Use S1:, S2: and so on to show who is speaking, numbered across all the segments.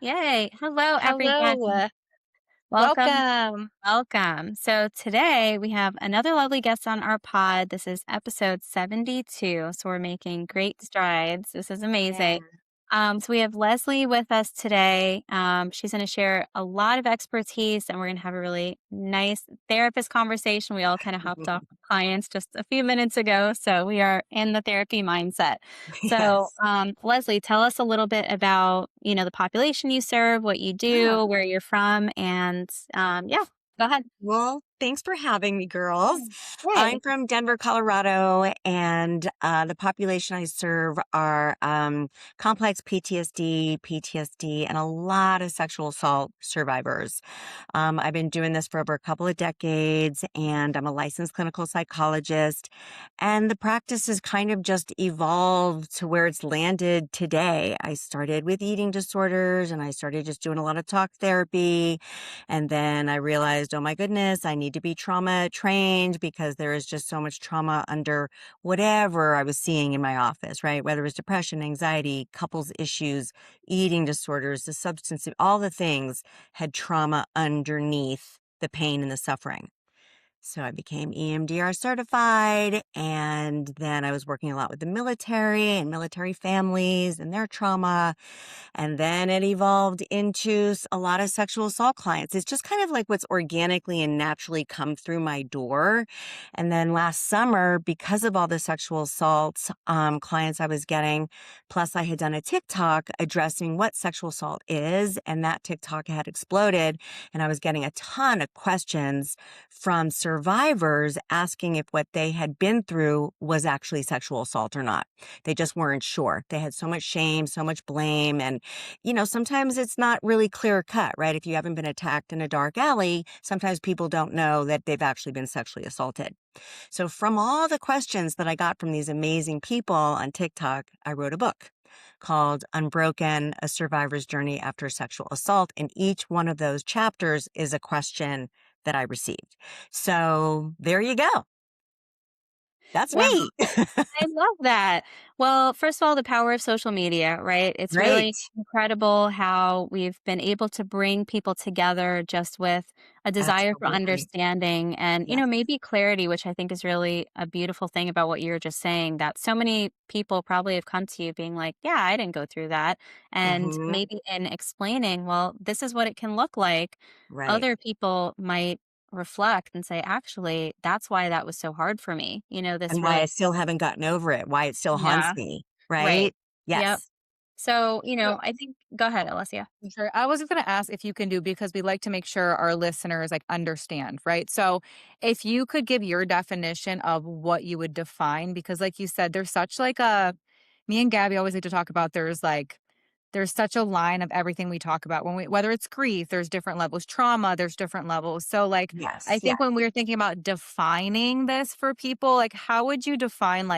S1: Yay. Hello,
S2: Hello,
S1: everybody. Welcome.
S2: welcome.
S1: Welcome. So today we have another lovely guest on our pod. This is episode 72. So we're making great strides. This is amazing.
S2: Yeah.
S1: So we have Leslie with us today. She's going to share a lot of expertise and we're going to have a really nice therapist conversation. We all kind of hopped off clients just a few minutes ago. So we are in the therapy mindset. So,
S2: Yes.
S1: Leslie, tell us a little bit about, the population you serve, what you
S2: Yeah.
S1: do, where you're from, and yeah, go ahead.
S2: Well, thanks for having me, girls. I'm
S1: Yay.
S2: from Denver, Colorado, and the population I serve are complex PTSD, and a lot of sexual assault survivors. I've been doing this for over a couple of decades, and I'm a licensed clinical psychologist. And the practice has kind of just evolved to where it's landed today. I started with eating disorders, and I started just doing a lot of talk therapy. And then I realized, oh my goodness, I need to be trauma trained because there is just so much trauma under whatever I was seeing in my office, right? Whether it was depression, anxiety, couples issues, eating disorders, the substance, all the things had trauma underneath the pain and the suffering. So I became EMDR certified, and then I was working a lot with the military and military families and their trauma. And then it evolved into a lot of sexual assault clients. It's just kind of like what's organically and naturally come through my door. And then last summer, because of all the sexual assault clients I was getting, plus I had done a TikTok addressing what sexual assault is, and that TikTok had exploded. And I was getting a ton of questions from survivors asking if what they had been through was actually sexual assault or not. They just weren't sure. They had so much shame, so much blame. And, sometimes it's not really clear cut, right? If you haven't been attacked in a dark alley, sometimes people don't know that they've actually been sexually assaulted. So from all the questions that I got from these amazing people on TikTok, I wrote a book called Unbroken, A Survivor's Journey After Sexual Assault. And each one of those chapters is a question that I received. So there you go. That's
S1: Wow.
S2: me.
S1: I love that. Well, first of all, the power of social media, right? It's
S2: Great.
S1: really incredible how we've been able to bring people together just with a desire for
S2: Absolutely.
S1: understanding and,
S2: Yes.
S1: maybe clarity, which I think is really a beautiful thing about what you were just saying, that so many people probably have come to you being like, yeah, I didn't go through that. And
S2: Hmm.
S1: maybe in explaining, well, this is what it can look like,
S2: Right.
S1: other people might reflect and say, actually, that's why that was so hard for me. This
S2: And why
S1: really,
S2: I still haven't gotten over it, why it still haunts
S1: yeah.
S2: me,
S1: Right.
S2: right?
S1: Yep.
S2: Yes.
S1: So,
S3: So
S1: I think go ahead, Alessia.
S3: sure. I was just going to ask if you can do because we like to make sure our listeners understand, right? So, if you could give your definition of what you would define, because like you said, there's such me and Gabby always like to talk about. There's such a line of everything we talk about when whether it's grief, there's different levels, trauma, there's different levels. So I
S2: Yes,
S3: think
S2: yes.
S3: when we're thinking about defining this for people, how would you define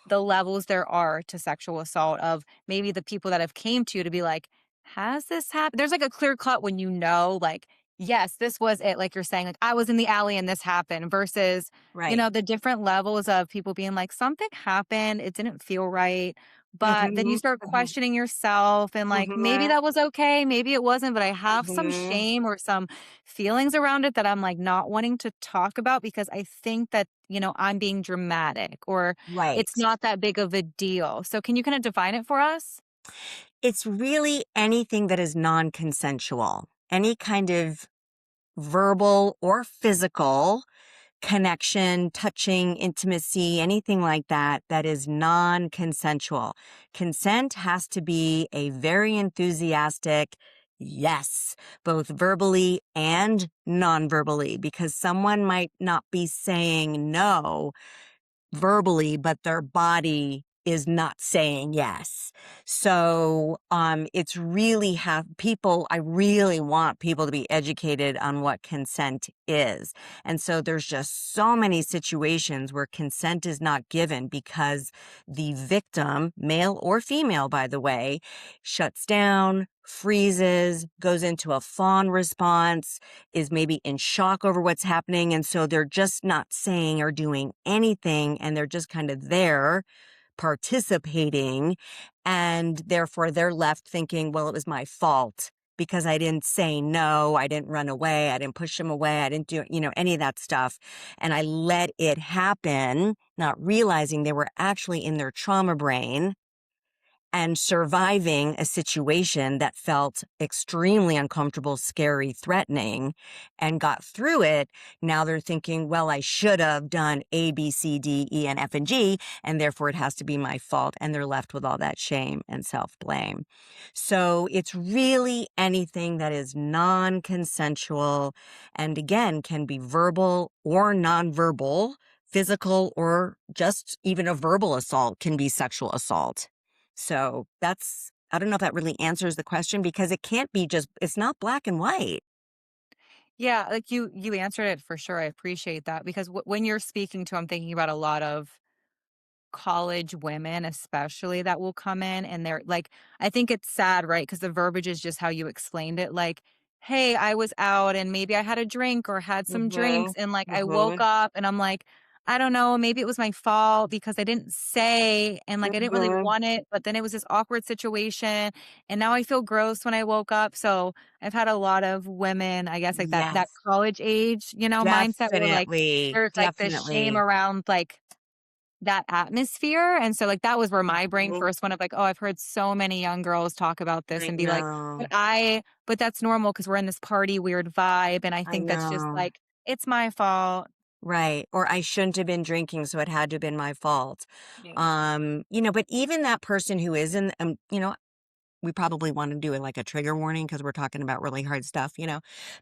S3: the levels there are to sexual assault of maybe the people that have came to you to be like, has this happened? There's a clear cut when yes, this was it. Like you're saying, I was in the alley and this happened versus,
S2: Right.
S3: the different levels of people being like, something happened, it didn't feel right. But then you
S2: Mhm,
S3: start
S2: mhm,
S3: questioning yourself and maybe
S2: mhm,
S3: that was okay, maybe it wasn't, but I have some
S2: mhm.
S3: shame or some feelings around it that I'm not wanting to talk about because I think that, I'm being dramatic or
S2: Right.
S3: it's not that big of a deal. So can you kind of define it for us?
S2: It's really anything that is non-consensual. Any kind of verbal or physical connection, touching, intimacy, anything like that, that is non-consensual. Consent has to be a very enthusiastic yes, both verbally and non-verbally, because someone might not be saying no verbally, but their body is not saying yes. So, it's really I really want people to be educated on what consent is. And so there's just so many situations where consent is not given because the victim, male or female, by the way, shuts down, freezes, goes into a fawn response, is maybe in shock over what's happening. And so they're just not saying or doing anything. And they're just kind of there participating. And therefore they're left thinking, well, it was my fault because I didn't say no, I didn't run away, I didn't push him away, I didn't do, any of that stuff. And I let it happen, not realizing they were actually in their trauma brain and surviving a situation that felt extremely uncomfortable, scary, threatening, and got through it. Now they're thinking, well, I should have done A, B, C, D, E, and F, and G, and therefore it has to be my fault. And they're left with all that shame and self blame. So it's really anything that is non consensual and again can be verbal or nonverbal. Physical or just even a verbal assault can be sexual assault. So I don't know if that really answers the question because it can't be it's not black and white.
S3: Yeah, like you answered it for sure. I appreciate that because when you're speaking to, I'm thinking about a lot of college women especially that will come in and they're like, I think it's sad, right? Because the verbiage is just how you explained it. Like, hey, I was out and maybe I had a drink or had some drinks
S2: Mhm.
S3: and like I woke
S2: Mhm.
S3: up and I'm like, I don't know, maybe it was my fault because I didn't say and like I didn't really
S2: Mhm.
S3: want it, but then it was this awkward situation and now I feel gross when I woke up. So I've had a lot of women, I guess like that
S2: Yes.
S3: college age, mindset where like
S2: Definitely.
S3: there's like this shame
S2: Definitely.
S3: around like that atmosphere, and so, like, that was where my brain
S2: Mhm.
S3: first went of, like, "Oh, I've heard so many young girls talk about this
S2: I
S3: and be like,
S2: know.
S3: but that's normal because 'cause we're in this party weird vibe,' and I
S2: I
S3: think that's just,
S2: know.
S3: like, it's my fault."
S2: Right. Or I shouldn't have been drinking, so it had to have been my fault.
S3: Yeah.
S2: But even that person who is in, we probably want to do it like a trigger warning because we're talking about really hard stuff.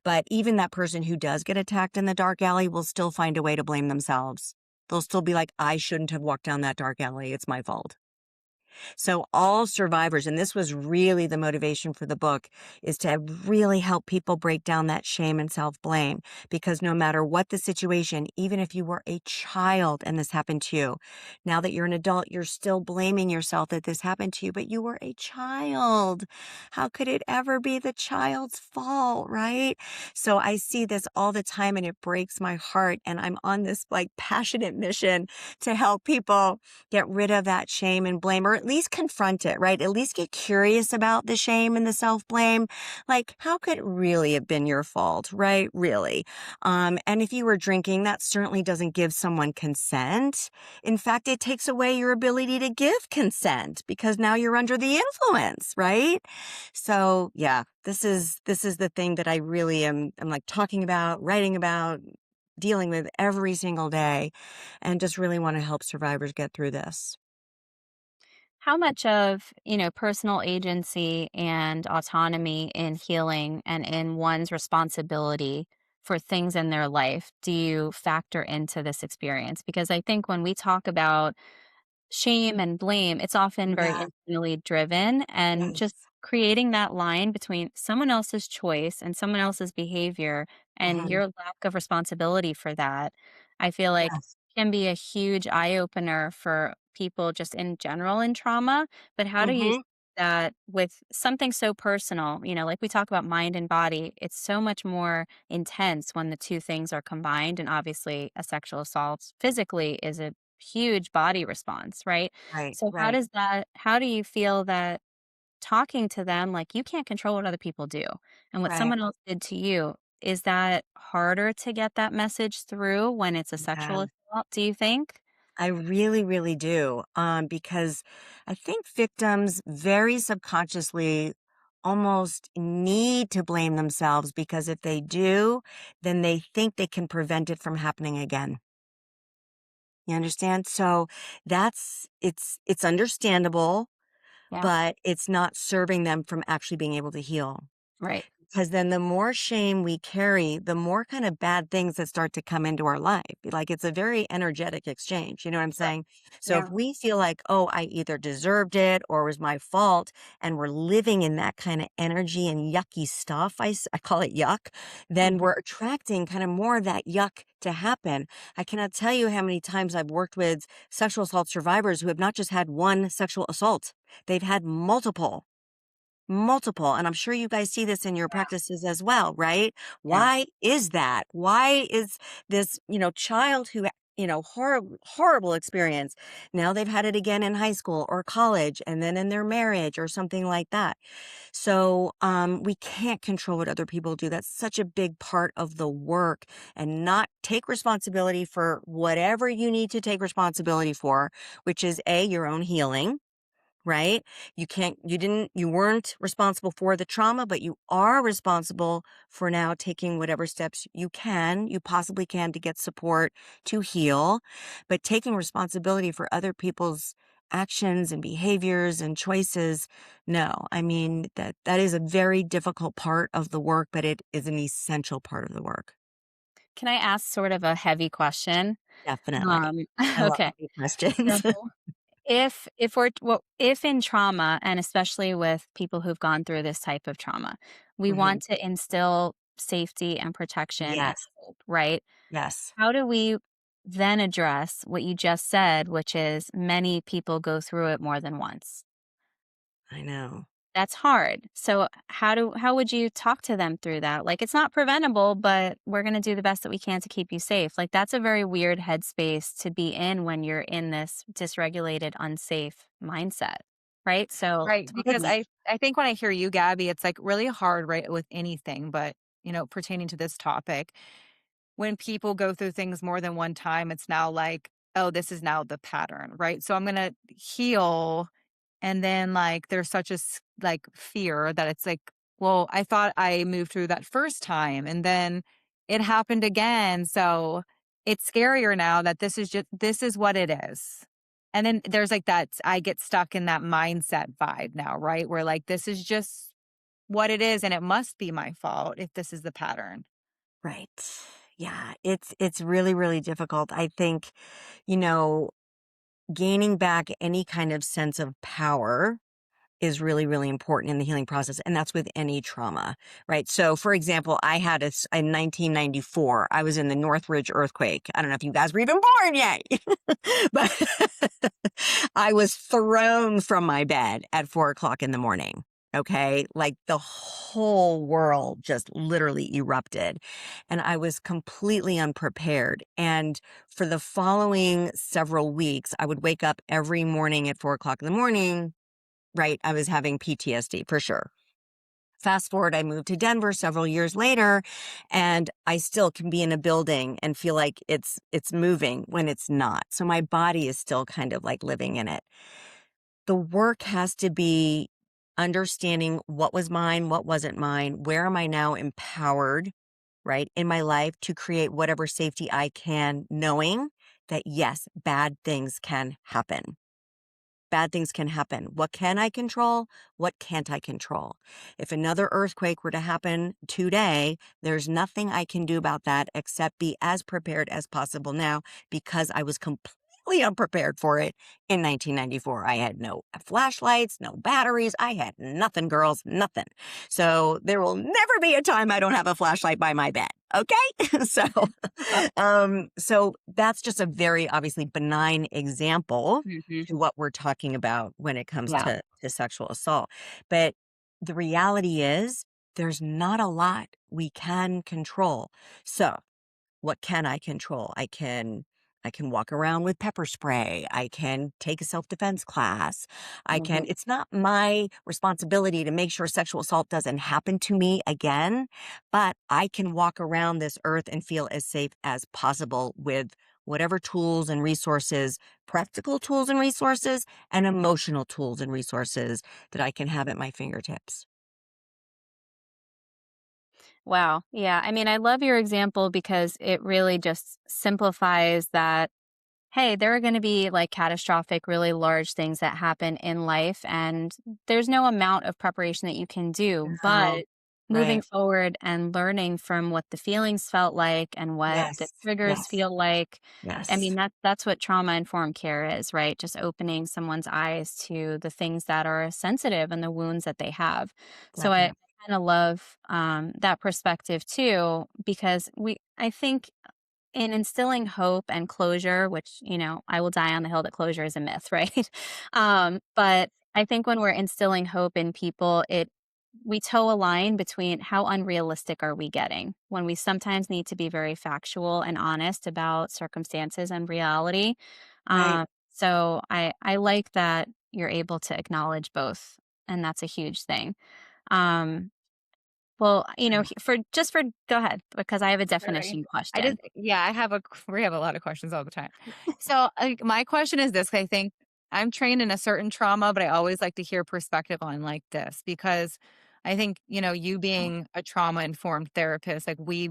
S2: But even that person who does get attacked in the dark alley will still find a way to blame themselves. They'll still be like, I shouldn't have walked down that dark alley. It's my fault. So all survivors, and this was really the motivation for the book, is to really help people break down that shame and self-blame. Because no matter what the situation, even if you were a child and this happened to you, now that you're an adult, you're still blaming yourself that this happened to you, but you were a child. How could it ever be the child's fault, right? So I see this all the time and it breaks my heart. And I'm on this like passionate mission to help people get rid of that shame and blame, or at least confront it, right? At least get curious about the shame and the self blame. Like, how could it really have been your fault, right? Really. And if you were drinking, that certainly doesn't give someone consent. In fact, it takes away your ability to give consent because now you're under the influence, right? So yeah, this is the thing that I really am like talking about, writing about, dealing with every single day and just really want to help survivors get through this.
S1: How much of, personal agency and autonomy in healing and in one's responsibility for things in their life do you factor into this experience? Because I think when we talk about shame and blame, it's often very
S2: Yeah.
S1: internally driven, and just
S2: Yes.
S1: creating that line between someone else's choice and someone else's behavior and
S2: Mhm.
S1: your lack of responsibility for that, I feel like
S2: Yes.
S1: can be a huge eye opener for people just in general in trauma. But how do you see
S2: Mhm.
S1: that with something so personal, like we talk about mind and body, it's so much more intense when the two things are combined. And obviously, a sexual assault physically is a huge body response, right?
S2: Right,
S1: So
S2: right,
S1: how do you feel that talking to them, like, you can't control what other people do, and what
S2: right.
S1: someone else did to you, is that harder to get that message through when it's a
S2: Yeah.
S1: sexual assault, do you think?
S2: I really, really do. Because I think victims very subconsciously almost need to blame themselves because if they do, then they think they can prevent it from happening again. You understand? So it's understandable,
S1: Yeah,
S2: but it's not serving them from actually being able to heal.
S1: right.
S2: Because then the more shame we carry, the more kind of bad things that start to come into our life. Like it's a very energetic exchange. You know what I'm
S1: Sure.
S2: saying? So if
S1: Yeah.
S2: we feel like, oh, I either deserved it or it was my fault, and we're living in that kind of energy and yucky stuff, I call it yuck, then
S1: Mhm.
S2: we're attracting kind of more of that yuck to happen. I cannot tell you how many times I've worked with sexual assault survivors who have not just had one sexual assault, they've had multiple. Multiple, and I'm sure you guys see this in your
S1: Yeah,
S2: practices as well, right?
S1: yeah.
S2: Why is that? Why is this, child who horrible experience. Now they've had it again in high school or college and then in their marriage or something like that. So, we can't control what other people do. That's such a big part of the work, and not take responsibility for whatever you need to take responsibility for, which is A, your own healing, right? You weren't responsible for the trauma, but you are responsible for now taking whatever steps you possibly can to get support to heal. But taking responsibility for other people's actions and behaviors and choices, no. I mean, that is a very difficult part of the work, but it is an essential part of the work.
S1: Can I ask sort of a heavy question?
S2: Definitely.
S1: Um,
S2: I love
S1: okay.
S2: heavy
S1: So
S2: questions.
S1: if in trauma, and especially with people who've gone through this type of trauma, we
S2: Mhm.
S1: want to instill safety and protection and
S2: Yes.
S1: hope, right?
S2: Yes.
S1: How do we then address what you just said, which is many people go through it more than once?
S2: I know.
S1: That's hard. So how would you talk to them through that? Like, it's not preventable, but we're gonna do the best that we can to keep you safe. Like, that's a very weird headspace to be in when you're in this dysregulated, unsafe mindset, right? So
S3: Right,
S1: talk to
S3: because
S1: me.
S3: I think when I hear you, Gabby, it's, like, really hard, right, with anything, but, pertaining to this topic, when people go through things more than one time, it's now like, "Oh, this is now the pattern," right? So I'm gonna heal, and then, like, there's such a like, fear that it's like, "Well, I thought I moved through that first time, and then it happened again." So it's scarier now that this is what it is. And then there's, like, that I get stuck in that mindset vibe now, right? Where, like, this is just what it is, and it must be my fault if this is the pattern.
S2: Right. Yeah, it's really, really difficult. I think, you know, gaining back any kind of sense of power is really, really important in the healing process, and that's with any trauma, right? So, for example, I had in 1994, I was in the Northridge earthquake. I don't know if you guys were even born yet, but I was thrown from my bed at 4 o'clock in the morning. Okay. Like the whole world just literally erupted. And I was completely unprepared. And for the following several weeks, I would wake up every morning at 4 o'clock in the morning. Right, I was having PTSD for sure. Fast forward, I moved to Denver several years later, and I still can be in a building and feel like it's moving when it's not. So my body is still kind of like living in it. The work has to be understanding what was mine, what wasn't mine, where am I now empowered, right, in my life to create whatever safety I can, knowing that yes, bad things can happen. Bad things can happen. What can I control? What can't I control? If another earthquake were to happen today, there's nothing I can do about that except be as prepared as possible now because I was completely unprepared for it in 1994. I had no flashlights, no batteries. I had nothing, girls, nothing. So there will never be a time I don't have a flashlight by my bed. Okay. So that's just a very obviously benign example
S1: Mhm.
S2: to what we're talking about when it comes
S1: Yeah.
S2: to sexual assault. But the reality is there's not a lot we can control. So what can I control? I can walk around with pepper spray. I can take a self-defense class.
S1: Mhm.
S2: It's not my responsibility to make sure sexual assault doesn't happen to me again, but I can walk around this earth and feel as safe as possible with whatever tools and resources, practical tools and resources, and emotional tools and resources that I can have at my fingertips.
S1: Wow. Yeah. I mean, I love your example because it really just simplifies that. Hey, there are going to be like catastrophic, really large things that happen in life, and there's no amount of preparation that you can do.
S2: Oh,
S1: But moving
S2: right.
S1: forward and learning from what the feelings felt like and what the
S2: Yes.
S1: triggers
S2: Yes.
S1: feel like. I mean,
S2: Yes.
S1: that's what trauma informed care is, right? Just opening someone's eyes to the things that are sensitive and the wounds that they have. So I
S2: Definitely.
S1: kind of love that perspective too, because I think in instilling hope and closure, which, I will die on the hill that closure is a myth, right? But I think when we're instilling hope in people, it we toe a line between how unrealistic are we getting when we sometimes need to be very factual and honest about circumstances and reality.
S2: Right.
S1: So I like that you're able to acknowledge both, and that's a huge thing. Um, well, for just for go ahead because I have a
S3: Sorry.
S1: definition
S3: I just
S1: question.
S3: yeah, we have a lot of questions all the time. So, my question is this, I think I'm trained in a certain trauma, but I always like to hear perspective on like this because I think, you being a trauma-informed therapist, like we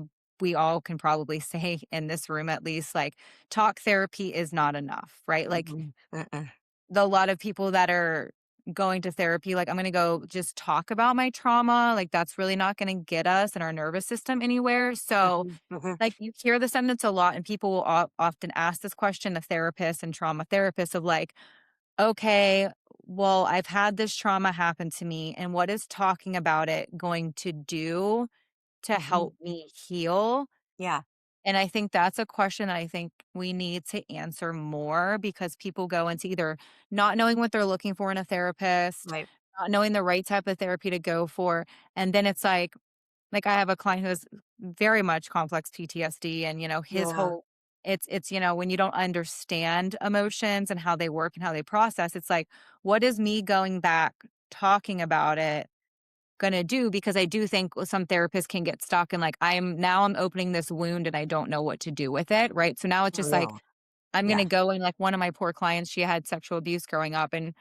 S3: all can probably say in this room at least, like, talk therapy is not enough, right? Like,
S2: Mhm. Uh-uh.
S3: a lot of people that are going to therapy, like, I'm gonna go just talk about my trauma, like, that's really not gonna get us and our nervous system anywhere. So,
S2: Mhm. Mhm.
S3: like, you hear the sentence a lot, and people will often ask this question to therapists and trauma therapists of like, okay, well, I've had this trauma happen to me, and what is talking about it going to do to
S2: Mhm.
S3: help me heal?
S2: Yeah.
S3: And I think that's a question I think we need to answer more because people go into either not knowing what they're looking for in a therapist,
S2: Right.
S3: not knowing the right type of therapy to go for. And then it's like I have a client who has very much complex PTSD and his
S2: Yeah.
S3: whole it's when you don't understand emotions and how they work and how they process, it's like, what is me going back talking about it gonna do? Because I do think some therapists can get stuck and like, I'm opening this wound and I don't know what to do with it, right? So now it's
S2: Oh,
S3: just like,
S2: no.
S3: I'm
S2: Yeah.
S3: gonna go and like one of my poor clients, she had sexual abuse growing up, and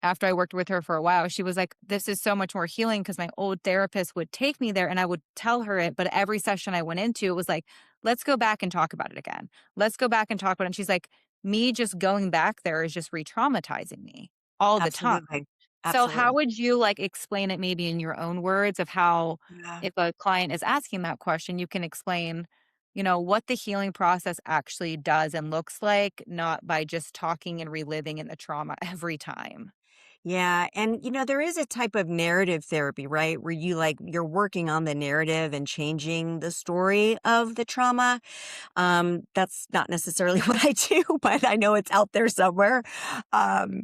S3: after I worked with her for a while, she was like, "This is so much more healing," because my old therapist would take me there and I would tell her it, but every session I went into, it was like, "Let's go back and talk about it again. Let's go back and talk about it." And she's like, "Me just going back there is just re-traumatizing me all the time."
S2: Absolutely.
S3: So how
S2: Absolutely.
S3: would you, like, explain it maybe in your own words of how
S2: Yeah.
S3: if a client is asking that question, you can explain, what the healing process actually does and looks like, not by just talking and reliving in the trauma every time?
S2: Yeah. And, there is a type of narrative therapy, right? Where you're working on the narrative and changing the story of the trauma. That's not necessarily what I do, but I know it's out there somewhere. Um,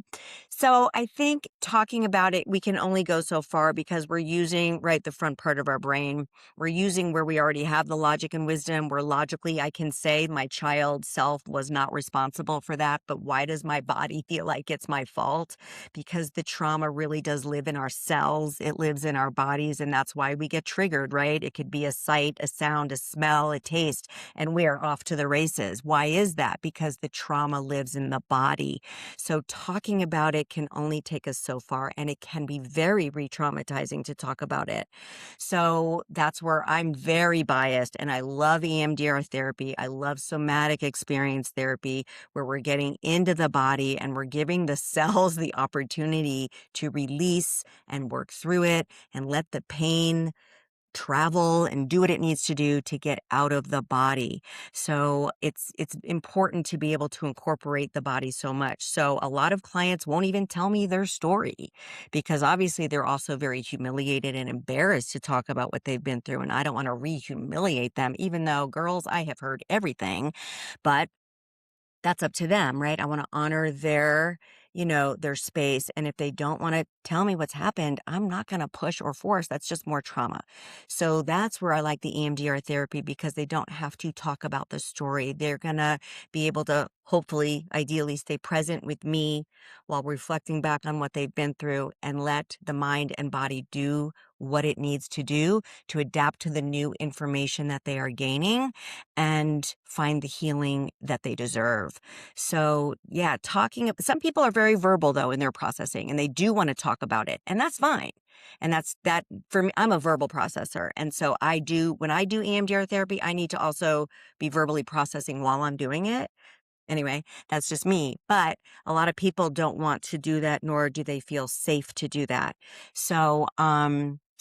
S2: so I think talking about it, we can only go so far because we're using, right, the front part of our brain. We're using where we already have the logic and wisdom, where logically I can say my child self was not responsible for that, but why does my body feel like it's my fault? Because the trauma really does live in our cells. It lives in our bodies, and that's why we get triggered, right? It could be a sight, a sound, a smell, a taste, and we're off to the races. Why is that? Because the trauma lives in the body. So talking about it can only take us so far, and it can be very re-traumatizing to talk about it. So that's where I'm very biased, and I love EMDR therapy. I love somatic experience therapy, where we're getting into the body and we're giving the cells the opportunity to release and work through it and let the pain travel and do what it needs to do to get out of the body. So it's important to be able to incorporate the body so much. So a lot of clients won't even tell me their story because obviously they're also very humiliated and embarrassed to talk about what they've been through, and I don't want to re-humiliate them, even though, girls, I have heard everything. But that's up to them, right? I want to honor their space. And if they don't want to tell me what's happened, I'm not going to push or force. That's just more trauma. So that's where I like the EMDR therapy because they don't have to talk about the story. They're going to be able to hopefully, ideally, stay present with me while reflecting back on what they've been through and let the mind and body do what it needs to do to adapt to the new information that they are gaining and find the healing that they deserve. So, yeah, some people are very verbal though in their processing and they do want to talk about it, and that's fine. And that's that for me. I'm a verbal processor. And so when I do EMDR therapy, I need to also be verbally processing while I'm doing it. Anyway, that's just me. But a lot of people don't want to do that, nor do they feel safe to do that. So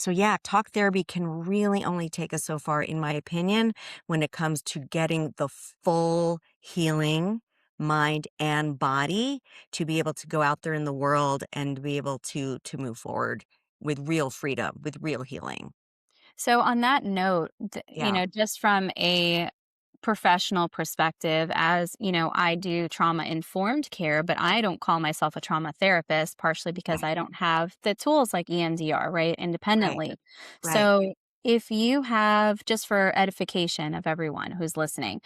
S2: yeah, talk therapy can really only take us so far, in my opinion, when it comes to getting the full healing, mind and body, to be able to go out there in the world and be able to move forward with real freedom, with real healing.
S1: So on that note,
S2: Yeah.
S1: just from a professional perspective, as you know, I do trauma informed care, but I don't call myself a trauma therapist, partially because
S2: Right.
S1: I don't have the tools like EMDR, right,
S2: Right.
S1: independently.
S2: Right.
S1: So, if you have, just for edification of everyone who's listening,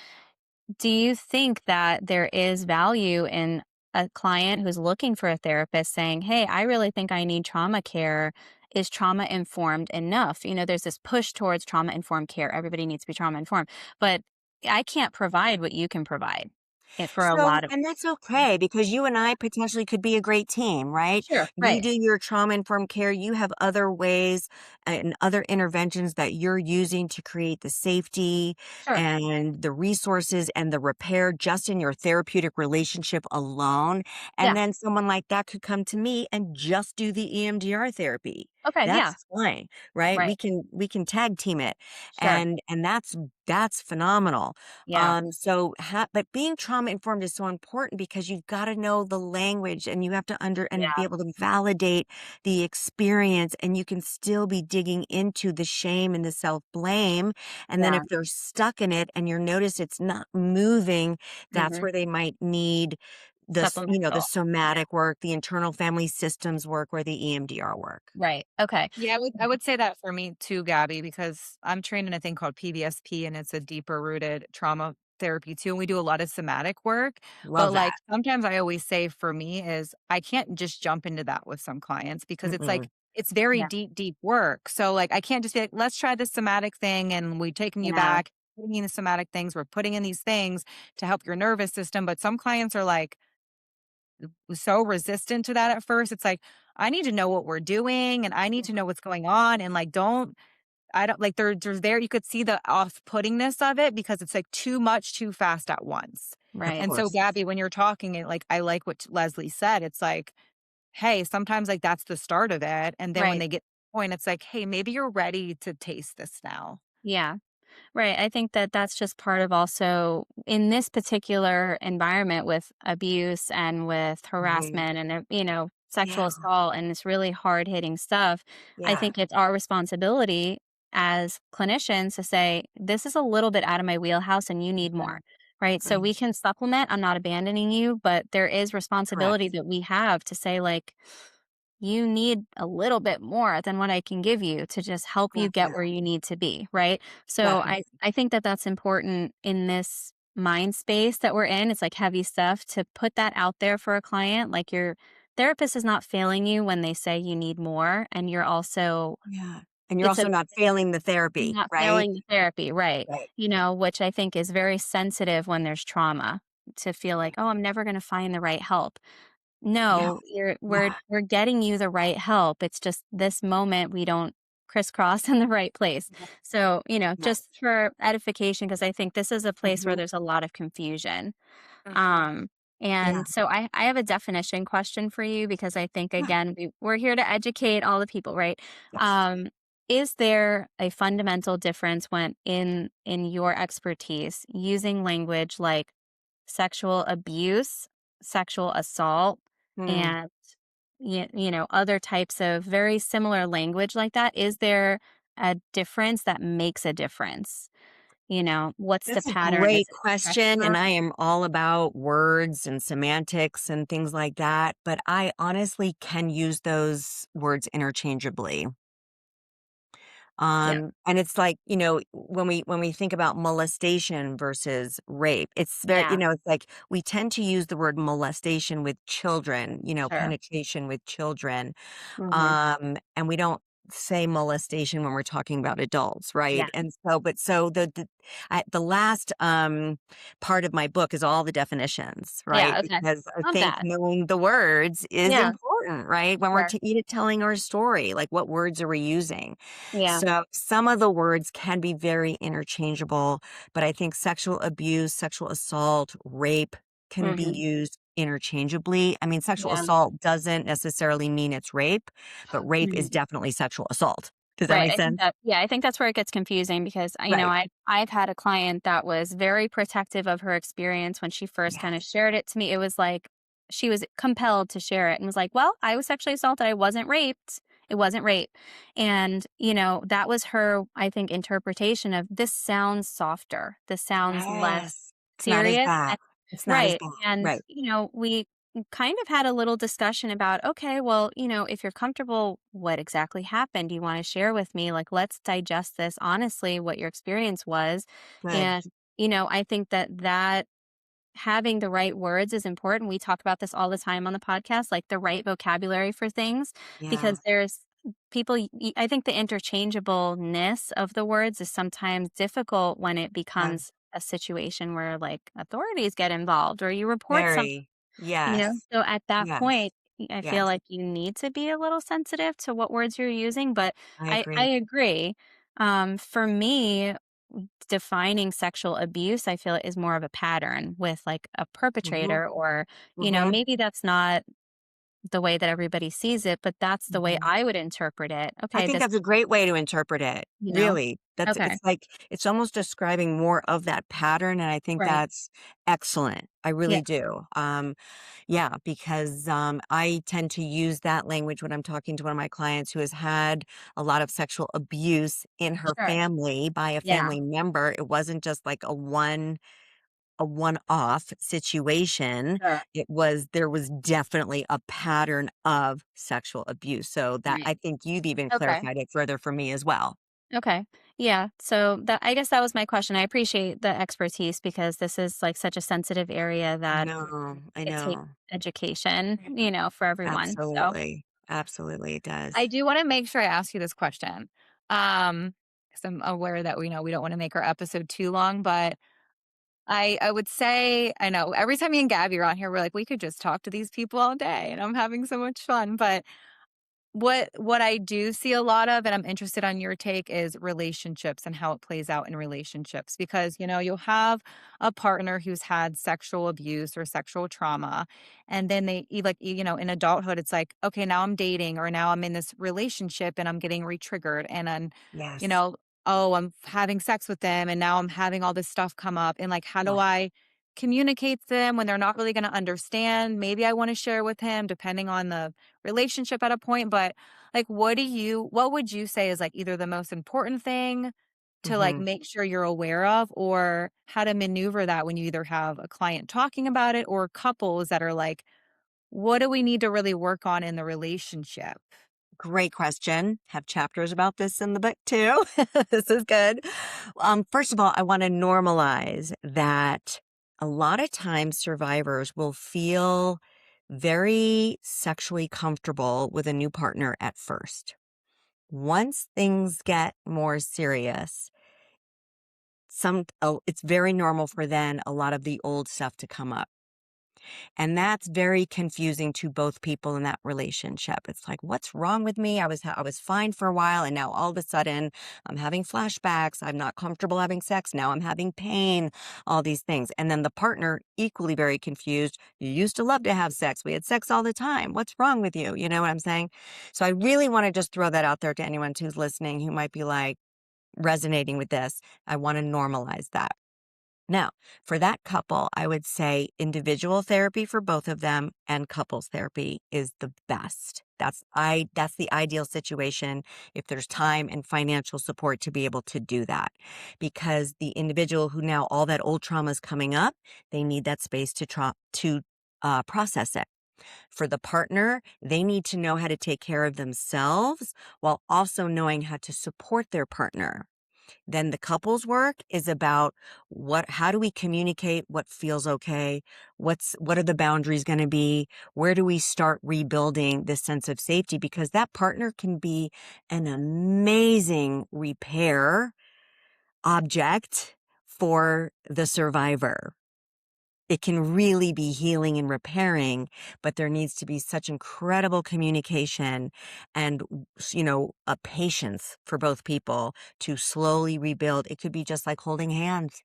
S1: do you think that there is value in a client who's looking for a therapist saying, "Hey, I really think I need trauma care. Is trauma informed enough?" You know, there's this push towards trauma informed care. Everybody needs to be trauma informed, but I can't provide what you can provide for a
S2: So,
S1: lot of.
S2: and that's okay because you and I potentially could be a great team, right?
S1: Sure.
S2: You
S1: Right.
S2: do your trauma informed care, you have other ways and other interventions that you're using to create the safety
S1: Sure.
S2: and the resources and the repair just in your therapeutic relationship alone. And
S1: Yeah.
S2: then someone like that could come to me and just do the EMDR therapy.
S1: Okay. Yeah.
S2: That's fine, right?
S1: Right.
S2: We can tag team it.
S1: Sure.
S2: And that's phenomenal.
S1: Yeah.
S2: But being trauma informed is so important because you've got to know the language and you have to and be
S1: Yeah.
S2: able to validate the experience, and you can still be digging into the shame and the self blame. And then
S1: Yeah.
S2: if they're stuck in it and you notice it's not moving, that's
S1: Hmm.
S2: where they might need the
S1: Supplemental. Yeah.
S2: somatic work, the internal family systems work, or the EMDR work.
S1: Right. Okay.
S3: Yeah, I would say that for me too, Gabby, because I'm trained in a thing called PVSP and it's a deeper rooted trauma therapy too. And we do a lot of somatic work.
S2: Love
S3: But
S2: that.
S3: like sometimes I always say for me is I can't just jump into that with some clients because it's like
S2: Mm-mm.
S3: it's very
S1: Yeah.
S3: deep, deep work. So like I can't just be like, let's try this somatic thing and we taking you
S1: Yeah.
S3: back, putting in the somatic things, we're putting in these things to help your nervous system. But some clients are like, so resistant to that at first. It's like, I need to know what we're doing and I need to know what's going on. And like, I don't like there's there you could see the off-puttingness of it because it's like too much too fast at once.
S2: Of
S1: Right.
S3: And so
S2: course.
S3: Gabby, when you're talking it like I like what Leslie said. It's like, hey, sometimes like that's the start of it. And then when
S1: Right.
S3: they get to the point, it's like, hey, maybe you're ready to taste this now.
S1: Yeah. Right. I think that that's just part of also in this particular environment with abuse and with
S2: Mhm.
S1: harassment and, sexual
S2: Yeah.
S1: assault and this really hard hitting stuff. I
S2: Yeah.
S1: think it's our responsibility as clinicians to say, this is a little bit out of my wheelhouse and you need
S2: Mhm.
S1: more. Right. So
S2: Right.
S1: we can supplement. I'm not abandoning you, but there is responsibility
S2: Correct.
S1: that we have to say, like, you need a little bit more than what I can give you to just help you get where
S2: Definitely.
S1: you need to be, right? So I
S2: Definitely.
S1: I think that that's important in this mind space that we're in. It's like heavy stuff to put that out there for a client. Like your therapist is not failing you when they say you need more, and you're also
S2: Yeah. And you're
S1: it's a
S2: also not failing the therapy,
S1: not
S2: right?
S1: failing the therapy, right?
S2: Right.
S1: Which I think is very sensitive when there's trauma to feel like,
S2: Right.
S1: oh, I'm never going to find the right help.
S2: Yeah.
S1: No,
S2: Yeah.
S1: we're getting you the right help. It's just this moment we don't crisscross in the right place.
S2: Yeah.
S1: So, just
S2: Yes.
S1: for edification, because I think this is a place where
S2: Mhm.
S1: there's a lot of confusion.
S2: Mhm.
S1: Um,
S2: Yeah.
S1: and so I have a definition question for you because I think
S2: Yeah.
S1: again we're here to educate all the people, right?
S2: Yes.
S1: Um, is there a fundamental difference when in your expertise using language like sexual abuse, sexual assault,
S2: Mm.
S1: and other types of very similar language like that? Is there a difference that makes a difference? What's the
S2: That's a
S1: pattern? Is
S2: great
S1: it
S2: question, and
S1: pressure?
S2: I am all about words and semantics and things like that, but I honestly can use those words interchangeably.
S1: Yeah,
S2: And it's like, when we think about molestation versus rape,
S1: yeah,
S2: it's like we tend to use the word molestation with children,
S1: sure.
S2: penetration with children.
S1: Hmm.
S2: And we don't say molestation when we're talking about adults,
S1: Yeah,
S2: right? And so the last part of my book is all the definitions, right?
S1: yeah. Okay,
S2: Because I
S1: love
S2: think
S1: that.
S2: knowing the words is
S1: Yeah,
S2: important, right? When we're
S1: sure.
S2: telling our story, like what words are we using?
S1: Yeah.
S2: So some of the words can be very interchangeable, but I think sexual abuse, sexual assault, rape can be
S1: Hmm.
S2: used interchangeably. I mean, sexual
S1: Yeah.
S2: assault doesn't necessarily mean it's rape, but rape is
S1: Mhm.
S2: definitely sexual assault. Does that
S1: Right.
S2: make
S1: I think
S2: sense?
S1: that, yeah, I think that's where it gets confusing because
S2: Right.
S1: I've had a client that was very protective of her experience when she first kind of
S2: Yes.
S1: shared it to me. It was like she was compelled to share it and was like, "Well, I was sexually assaulted. I wasn't raped." It wasn't rape. And, that was her, I think, interpretation of this sounds softer. This sounds less
S2: Yes. It's not as
S1: serious.
S2: bad.
S1: And
S2: It's not as
S1: right.
S2: bad.
S1: And,
S2: Right.
S1: we kind of had a little discussion about, okay, well, if you're comfortable, what exactly happened? Do you want to share with me? Like, let's digest this honestly, what your experience was.
S2: Good.
S1: And, I think that having the right words is important. We talk about this all the time on the podcast, like the right vocabulary for things,
S2: Yeah.
S1: because there's people, I think the interchangeableness of the words is sometimes difficult when it
S2: Yeah.
S1: becomes a situation where like authorities get involved or you report something,
S2: Very. Yes.
S1: So at that
S2: Yes.
S1: point, I feel
S2: Yes.
S1: like you need to be a little sensitive to what words you're using, but
S2: I
S1: I
S2: agree.
S1: agree. For me, defining sexual abuse, I feel is more of a pattern with like a
S2: Mhm.
S1: perpetrator or,
S2: Mhm.
S1: maybe that's not the way that everybody sees it, but that's the way
S2: Mhm.
S1: I would interpret it.
S2: I
S1: Okay,
S2: think
S1: this,
S2: that's a great way to interpret it,
S1: you know,
S2: really. That's
S1: okay,
S2: it's like it's almost describing more of that pattern, and I think
S1: right.
S2: that's excellent. I
S1: Yeah,
S2: really do. Yeah, because, I tend to use that language when I'm talking to one of my clients who has had a lot of sexual abuse in her
S1: sure.
S2: family by a
S1: Yeah,
S2: family member. It wasn't just like a one-off situation.
S1: sure.
S2: There was definitely a pattern of sexual abuse. So that
S1: Right.
S2: I think you've even
S1: Okay.
S2: clarified it further for me as well.
S1: Okay. Yeah. So that I guess that was my question. I appreciate the expertise because this is like such a sensitive area
S2: I
S1: that
S2: know, I
S1: it takes
S2: know.
S1: education, for everyone. So
S2: Absolutely. Absolutely, it
S3: I
S2: does.
S3: do wanna make sure I ask you this question, um, 'cause I'm aware that we don't wanna make our episode too long, but I would say I know every time me and Gabby are on here, we're like, "We could just talk to these people all day," and I'm having so much fun, but what I do see a lot of, and I'm interested on your take, is relationships and how it plays out in relationships. Because, you'll have a partner who's had sexual abuse or sexual trauma, and then in adulthood, it's like, okay, now I'm dating or now I'm in this relationship and I'm getting re-triggered and then, you
S2: Yes.
S3: know, oh, I'm having sex with them and now I'm having all this stuff come up. And like, how do
S2: Yeah.
S3: I communicate to them when they're not really going to understand? Maybe I want to share with him depending on the relationship at a point, but like what would you say is like either the most important thing to like
S2: Mhm.
S3: make sure you're aware of or how to maneuver that when you either have a client talking about it or couples that are like, what do we need to really work on in the relationship?
S2: Great question. Have chapters about this in the book too. This is good. First of all, I want to normalize that a lot of times survivors will feel very sexually comfortable with a new partner at first. Once things get more serious, it's very normal for then a lot of the old stuff to come up. And that's very confusing to both people in that relationship. It's like, what's wrong with me? I was fine for a while and now all of a sudden I'm having flashbacks. I'm not comfortable having sex. Now I'm having pain, all these things. And then the partner equally very confused. You used to love to have sex. We had sex all the time. What's wrong with you? You know what I'm saying? So I really want to just throw that out there to anyone who's listening who might be like resonating with this. I want to normalize that. Now, for that couple, I would say individual therapy for both of them and couples therapy is the best. That's the ideal situation if there's time and financial support to be able to do that. Because the individual who now all that old trauma is coming up, they need that space to process it. For the partner, they need to know how to take care of themselves while also knowing how to support their partner. Then the couples work is about how do we communicate what feels okay? What are the boundaries going to be? Where do we start rebuilding this sense of safety? Because that partner can be an amazing repair object for the survivor. It can really be healing and repairing, but there needs to be such incredible communication and, a patience for both people to slowly rebuild. It could be just like holding hands.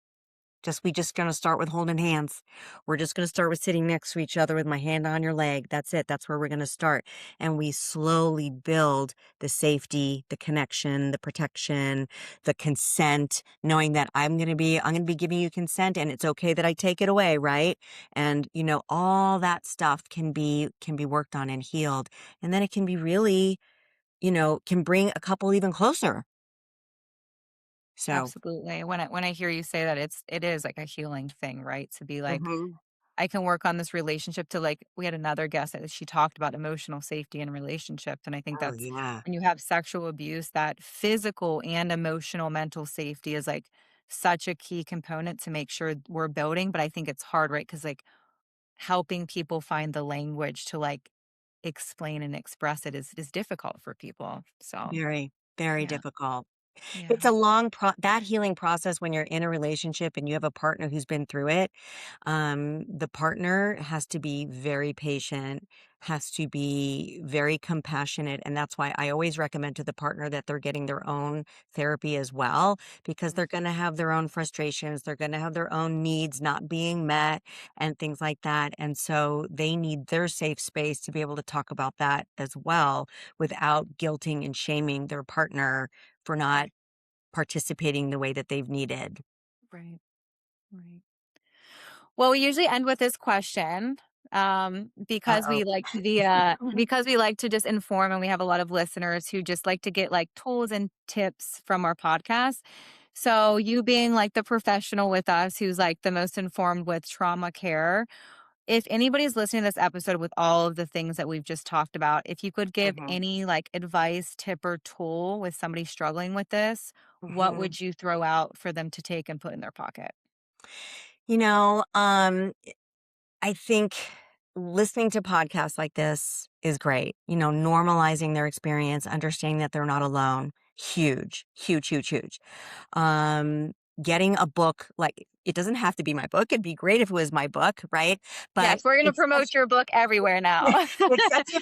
S2: We just gonna start with holding hands. We're just gonna start with sitting next to each other with my hand on your leg. That's it. That's where we're gonna start. And we slowly build the safety, the connection, the protection, the consent, knowing that I'm gonna be giving you consent and it's okay that I take it away, right? And all that stuff can be worked on and healed. And then it can be really can bring a couple even closer. So,
S3: Absolutely. When I hear you say that, it is like a healing thing, right? To be like,
S2: mhm.
S3: I can work on this relationship to like we had another guest that she talked about emotional safety in relationships. And I think
S2: Oh,
S3: that's
S2: yeah.
S3: when you have sexual abuse, that physical and emotional mental safety is like such a key component to make sure we're building. But I think it's hard, right? Because like helping people find the language to like explain and express it is difficult for people. So
S2: Very, very
S3: yeah.
S2: difficult. It's
S3: Yeah.
S2: a long that healing process when you're in a relationship and you have a partner who's been through it. The partner has to be very patient, has to be very compassionate, and that's why I always recommend to the partner that they're getting their own therapy as well, because they're going to have their own frustrations, they're going to have their own needs not being met and things like that. And so they need their safe space to be able to talk about that as well without guilting and shaming their partner for not participating the way that they've needed.
S3: Right. Right. Well, we usually end with this question,
S2: Uh-oh.
S3: because we like to just inform, and we have a lot of listeners who just like to get, like, tools and tips from our podcast. So, you being, like, the professional with us who's, like, the most informed with trauma care, if anybody's listening to this episode with all of the things that we've just talked about, if you could give
S2: Mhm,
S3: any, like, advice, tip, or tool with somebody struggling with this, what
S2: mhm.
S3: would you throw out for them to take and put in their pocket?
S2: You know, I think listening to podcasts like this is great. Normalizing their experience, understanding that they're not alone. Huge, huge, huge, huge. Um, Getting a book, like it doesn't have to be my book. It'd be great if it was my book, right? But
S3: Yes, we're gonna
S2: it's such
S3: promote your book everywhere now.
S2: it's such a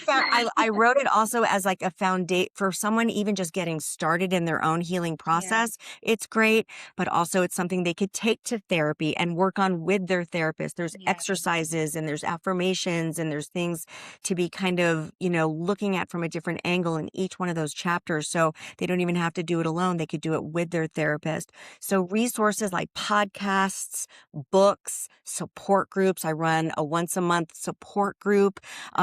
S2: I wrote it also as like a foundation for someone even just getting started in their own healing
S3: Yeah,
S2: process. It's great, but also it's something they could take to therapy and work on with their therapist. There's
S3: yeah,
S2: exercises and there's affirmations and there's things to be kind of, looking at from a different angle in each one of those chapters. So they don't even have to do it alone. They could do it with their therapist. So resources like podcasts, books, support groups. I run a once a month support group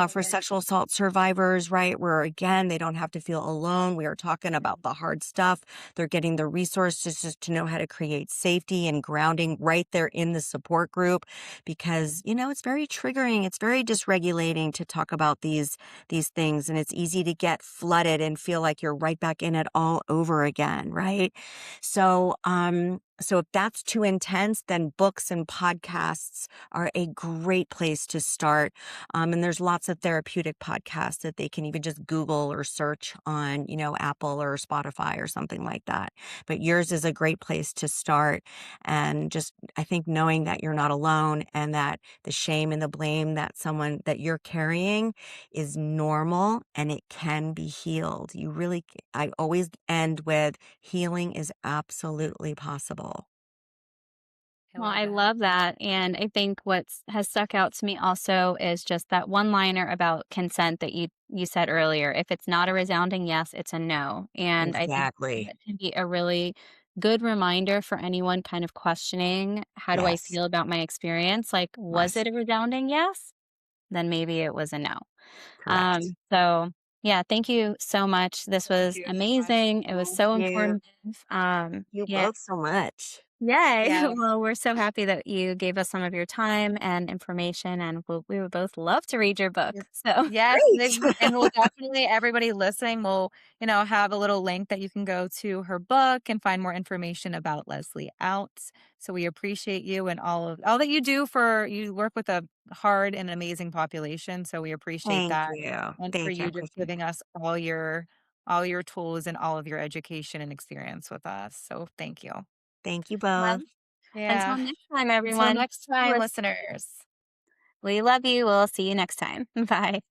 S2: for
S3: okay.
S2: sexual assault survivors, right? Where again, they don't have to feel alone. We are talking about the hard stuff. They're getting the resources just to know how to create safety and grounding right there in the support group because, it's very triggering. It's very dysregulating to talk about these things. And it's easy to get flooded and feel like you're right back in it all over again, right? So if that's too intense, then books and podcasts are a great place to start. And there's lots of therapeutic podcasts that they can even just Google or search on, Apple or Spotify or something like that. But yours is a great place to start. And just, I think knowing that you're not alone and that the shame and the blame that you're carrying is normal and it can be healed. I always end with healing is absolutely possible.
S3: I
S1: Well,
S3: love
S1: I
S3: that.
S1: love that, and I think what's has stuck out to me also is just that one-liner about consent that you said earlier. If it's not a resounding yes, it's a no, and I think
S2: Exactly.
S1: that can be a really good reminder for anyone kind of questioning, "How do I
S2: Yes.
S1: feel about my experience?" Like, was
S2: Yes.
S1: it a resounding yes? Then maybe it was a no.
S2: Correct.
S1: So, yeah, thank you so much. This
S3: Thank
S1: was
S3: you so much.
S1: amazing. It was
S2: Thank
S1: so
S2: you.
S1: informative.
S2: You
S1: Yeah.
S2: both so much.
S1: Yay.
S3: Yeah.
S1: Well, we're so happy that you gave us some of your time and information, and we would both love to read your book.
S3: Yes.
S1: So,
S3: Yes,
S2: Great.
S3: and we'll definitely everybody listening will, have a little link that you can go to her book and find more information about Leslie Out. So we appreciate you and all that you do for you work with a hard and amazing population, so we appreciate
S2: Thank
S3: that,
S2: you.
S3: and for
S2: Thank you. I
S3: you just
S2: appreciate
S3: giving
S2: that.
S3: us all your tools and all of your education and experience with us. So thank you.
S2: Thank you
S1: well,
S2: both.
S1: until
S3: Yeah.
S1: next time,
S3: Until
S1: everyone,
S3: next time,
S1: we
S3: listeners.
S1: love you. We'll see you next time. Bye.